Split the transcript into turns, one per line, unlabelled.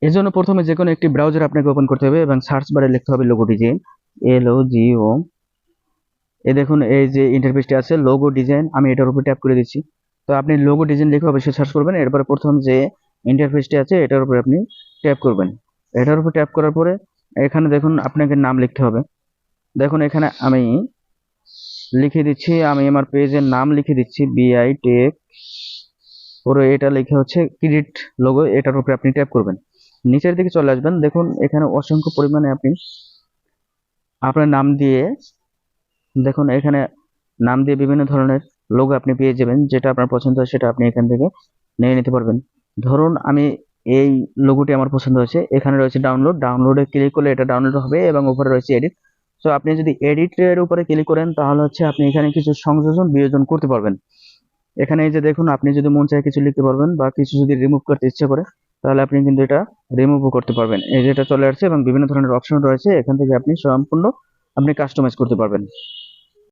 এর জন্য প্রথমে যে কোনো একটি ব্রাউজার আপনাকে ওপেন করতে হবে এবং সার্চ বারে লিখতে হবে লোগো ডিজাইন, LOGO। দেখুন এই যে ইন্টারফেসটি আছে লোগো ডিজাইন, আমি এটার উপর ট্যাপ করে দিচ্ছি। তো আপনি লোগো ডিজাইন লিখে অবশ্যই সার্চ করবেন। এরপরে প্রথম যে ইন্টারফেসটি আছে এটার উপরে আপনি ট্যাপ করবেন। এটার উপর ট্যাপ করার পরে এখানে দেখুন আপনাকে নাম লিখতে হবে। দেখুন এখানে আমি লিখে দিচ্ছি, আমি আমার পেজের নাম লিখে দিচ্ছি BI টেক, পুরো এটা লিখে হচ্ছে ক্রিয়েট লোগো, এটার উপরে আপনি ট্যাপ করবেন। নিচের দিকে চলে আসবেন, দেখুন এখানে অসংখ্য পরিমাণে আপনি আপনার নাম দিয়ে, দেখুন এখানে নাম দিয়ে বিভিন্ন ধরনের লোগো আপনি পেয়ে যাবেন। যেটা আপনার পছন্দ হয় সেটা আপনি এখান থেকে নিয়ে নিতে পারবেন। ধরুন আমি এই লোগোটি আমার পছন্দ হয়েছে, এখানে রয়েছে ডাউনলোড, ডাউনলোডে ক্লিক করলে এটা ডাউনলোড হবে এবং উপরে রয়েছে এডিট। সো আপনি যদি এডিটের উপরে ক্লিক করেন তাহলে হচ্ছে আপনি এখানে কিছু সংযোজন বিয়োজন করতে পারবেন। এখানে এই যে দেখুন আপনি যদি মন চায় কিছু লিখতে পারবেন বা কিছু যদি রিমুভ করতে ইচ্ছে করে তাহলে আপনি কিন্তু এটা রিমুভও করতে পারবেন। এই যে এটা চলে আসছে এবং বিভিন্ন ধরনের অপশন রয়েছে, এখান থেকে আপনি সম্পূর্ণ আপনি কাস্টমাইজ করতে পারবেন।